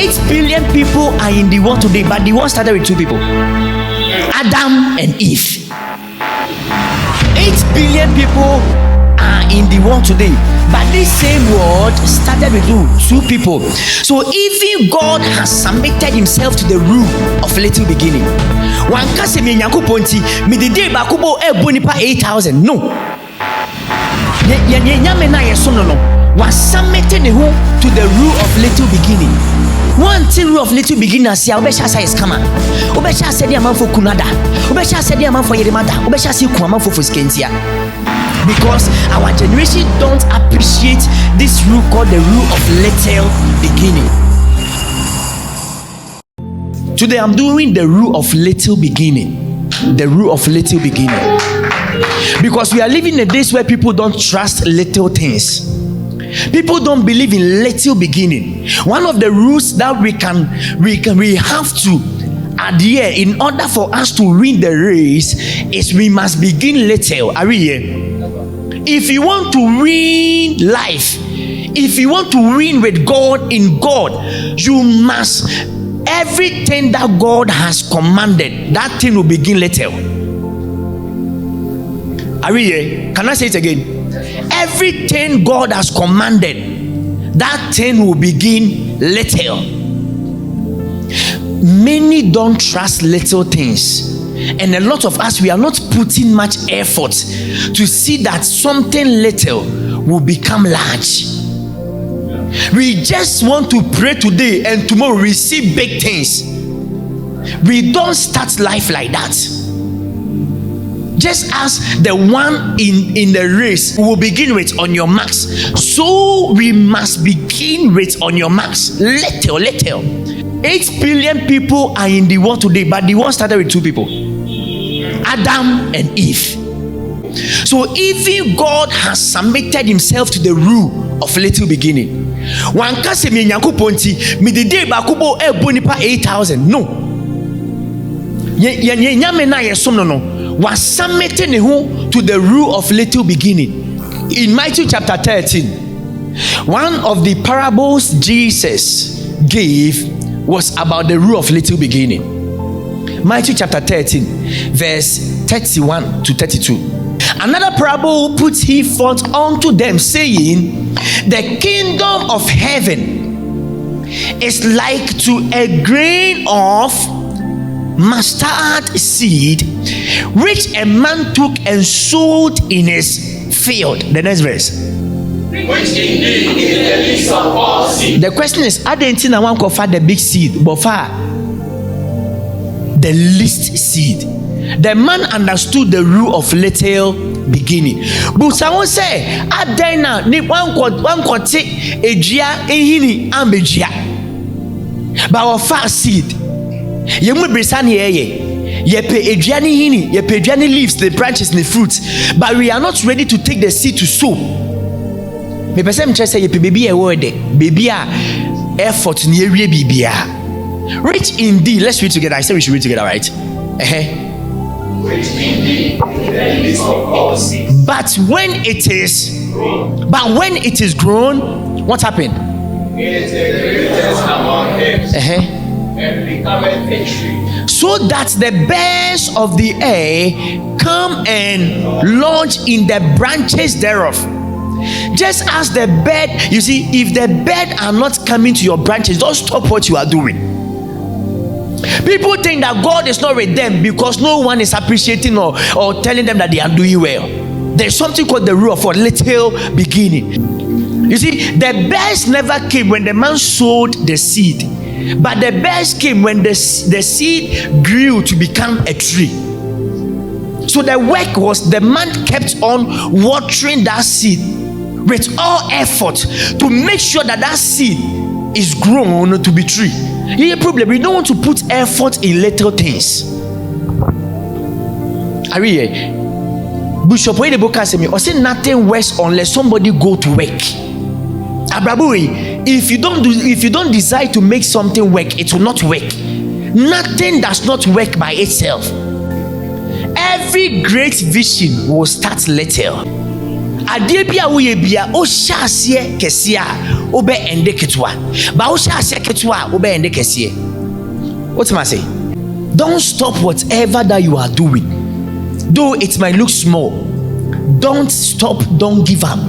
8 billion people are in the world today, but the world started with 2 people, Adam and Eve. 8 billion people are in the world today, but this same world started with 2 people. So even God has submitted himself to the rule of little beginning. One kase me nyankopon me the day bakubo bonipa 8,000. No. Nyame na yeso no. Was submitted to the rule of little beginning. One thing rule of little beginners here, obesha say is come. Obesha say the man for kunada. Obesha say the man for yerimada. Obesha say kuama for fuskentia. Because our generation don't appreciate this rule called the rule of little beginning. Today I'm doing the rule of little beginning. The rule of little beginning. Because we are living in days where people don't trust little things. People don't believe in little beginning. One of the rules that we have to adhere in order for us to win the race is we must begin little. Are we here? If you want to win life, if you want to win with God in God, you must, everything that God has commanded, that thing will begin little. Are we here? Can I say it again? Everything God has commanded, that thing will begin little. Many don't trust little things, and a lot of us, we are not putting much effort to see that something little will become large. We just want to pray today and tomorrow receive big things. We don't start life like that. Just as the one in the race will begin with on your marks, so we must begin with on your marks. Little. 8 billion people are in the world today, but the world started with 2 people, Adam and Eve. So even God has submitted himself to the rule of little beginning. One kase me nyankopon ti me the day bakubo bonipa 8,000. No. Nyame na yeso no. Was submitting to the rule of little beginning. In Matthew chapter 13, one of the parables Jesus gave was about the rule of little beginning. Matthew chapter 13, verse 31 to 32. Another parable put he forth unto them, saying, the kingdom of heaven is like to a grain of mustard seed, which a man took and sowed in his field. The next verse. Which indeed is the least of all seed. The question is, I didn't think I want to offer the big seed, but far the least seed. The man understood the rule of little beginning. But someone say, I didn't know ni one quote ejia ehini ambejia, but offer seed. Yemu brisan here yepe edwani hini, yepe edwani leaves, the branches, the fruits, but we are not ready to take the seed to sow. Me person say yepe baby e word baby a effort ni ewie bibia. Rich indeed. Let's read together. I said we should read together, right? Rich indeed. But when it is grown, what happened? It is the greatest among them. And become a tree, so that the birds of the air come and lodge in the branches thereof. Just as the bird, you see, if the bird are not coming to your branches, don't stop what you are doing. People think that God is not with them because no one is appreciating or telling them that they are doing well. There's something called the rule of a little beginning. You see, the birds never came when the man sowed the seed, but the birds came when the seed grew to become a tree. So the work was the man kept on watering that seed with all effort to make sure that that seed is grown to be tree. Here's the problem: we don't want to put effort in little things. Are we here? Bishop Wedeboka said me, I say nothing works unless somebody go to work. Abrabui, if you don't decide to make something work, it will not work. Nothing does not work by itself. Every great vision will start little. Adebia uyebia o shasie kesia obe ende ketwa. Ba wo sha ase ketwa obe ende kese. What am I saying? Don't stop whatever that you are doing. Though it might look small, don't stop, don't give up.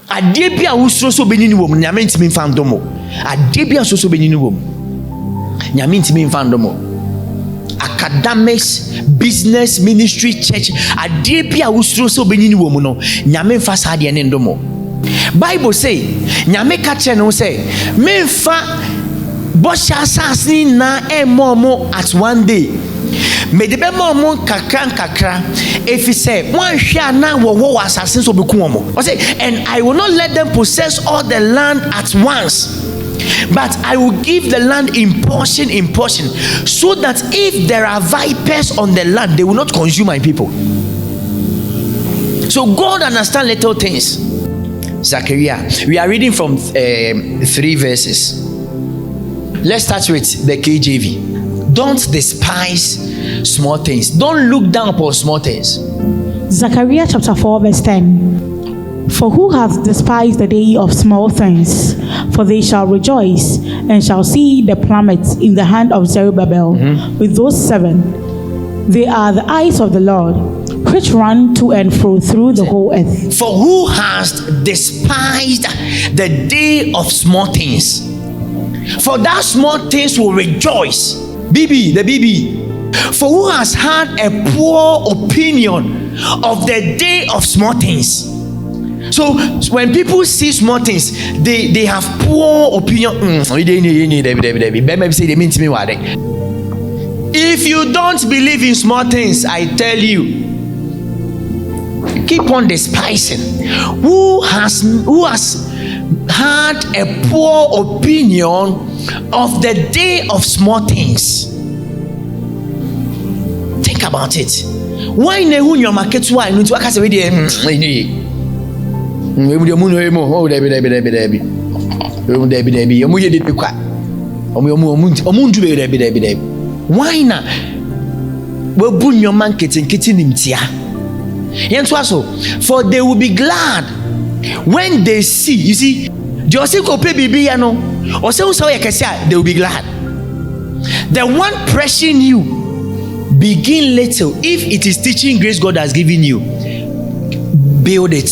Ade bia wo so benini wom nyame ntimi mfa ndomo. Ade bia so benini wom nyame ntimi mfa ndomo. Academics, business, ministry, church, ade bia wo so benini wom no nyame mfa sa de ne ndomo. Bible say nyame ka kire no say memfa bosha asase na emomo at one day. Me de be momo kakra efi say wan hwa na wo asase so beku omo. O say, and I will not let them possess all the land at once, but I will give the land in portion, so that if there are vipers on the land, they will not consume my people. So God understands little things. Zechariah, we are reading from 3 verses. Let's start with the KJV. Don't despise small things. Don't look down upon small things. Zechariah chapter 4 verse 10. For who hath despised the day of small things? For they shall rejoice and shall see the plummet in the hand of Zerubbabel with those 7. They are the eyes of the Lord, which run to and fro through the whole earth. For who has despised the day of small things? For that small things will rejoice. BB, the BB. For who has had a poor opinion of the day of small things? So when people see small things, they have poor opinion. If you don't believe in small things, I tell you, keep on despising. Who has had a poor opinion of the day of small things? Think about it. Why nehu your market why no to akase we dey why na we bu your market nkiti nimtia yenso aso, for they will be glad when they see. You see, just go pay bibi ya no or say so they will be glad. The one pressing you, begin little. If it is teaching grace God has given you, build it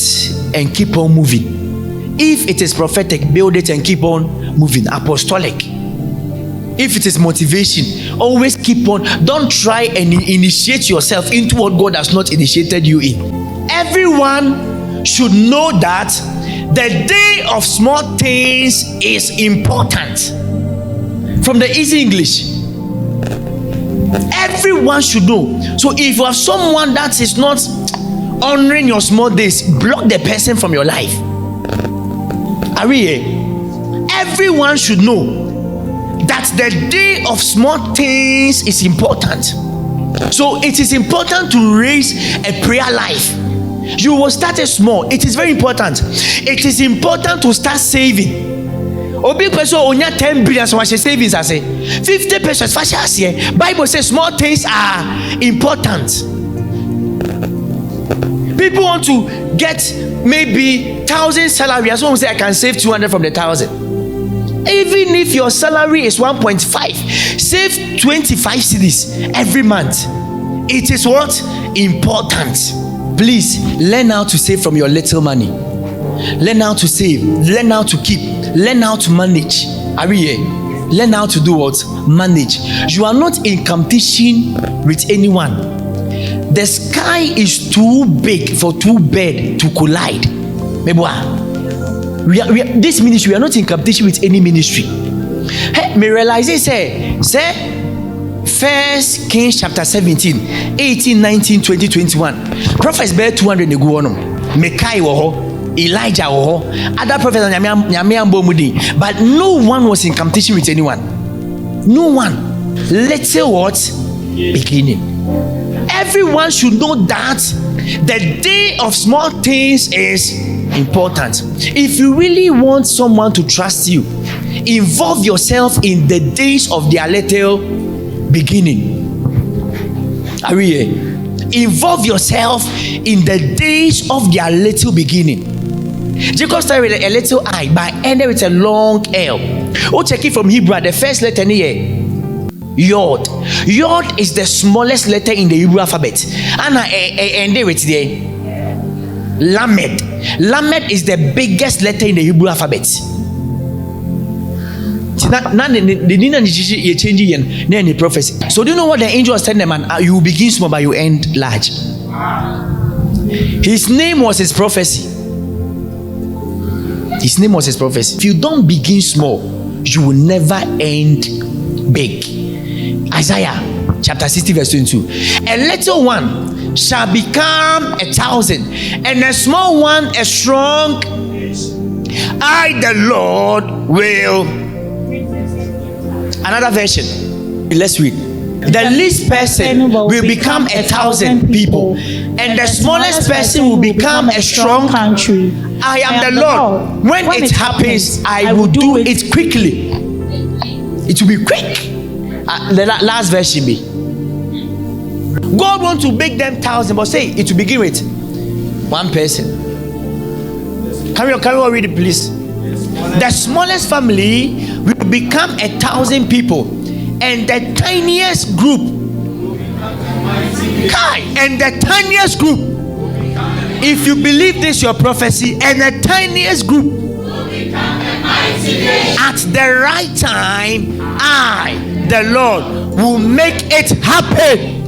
and keep on moving. If it is prophetic, build it and keep on moving. Apostolic. If it is motivation, always keep on. Don't try and initiate yourself into what God has not initiated you in. Everyone should know that the day of small things is important. From the Easy English, everyone should know. So if you have someone that is not honoring your small days, block the person from your life. Are we here? Everyone should know that the day of small things is important. So it is important to raise a prayer life. You will start it small. It is very important. It is important to start saving. Obi person onya 10 billion so much savings I say 50 pesos fashion here. Bible says small things are important. People want to get maybe 1,000 salary, as one say I can save 200 from the 1,000. Even if your salary is 1.5, save 25 cedis every month. It is what? Important. Please learn how to save from your little money. Learn how to save. Learn how to keep. Learn how to manage. Are we here? Learn how to do what? Manage. You are not in competition with anyone. The sky is too big for two birds to collide. This ministry, we are not in competition with any ministry. Hey, me realize it say 1 Kings chapter 17, 18, 19, 20, 21. Prophets bear 200 go on. Mekai wo, Elijah wo, other prophets but no one was in competition with anyone. No one. Little what? Beginning. Everyone should know that the day of small things is important. If you really want someone to trust you, involve yourself in the days of their little beginning. Are we here? Involve yourself in the days of their little beginning. Jacob started with a little I, but ended with a long L. Oh, check it from Hebrew. The first letter here, Yod. Yod is the smallest letter in the Hebrew alphabet. And ended with the Lamed. Lamed is the biggest letter in the Hebrew alphabet. You're changing the prophecy. So do you know what the angel was telling them? Man, you begin small, but you end large. His name was his prophecy. His name was his prophecy. If you don't begin small, you will never end big. Isaiah chapter 60 verse 22. A little one shall become 1,000, and a small one a strong. I, the Lord, will. Another version. Let's read. The least person will become 1,000 people, and the smallest person will become a strong country. I am the Lord. When it happens, I will do it quickly. It will be quick. The last version be. God wants to make them 1,000, but say it will begin with one person. Can we all read it, please? The smallest family will become 1,000 people, and the tiniest group. And the tiniest group. If you believe this, your prophecy, and the tiniest group. At the right time, I, the Lord, will make it happen.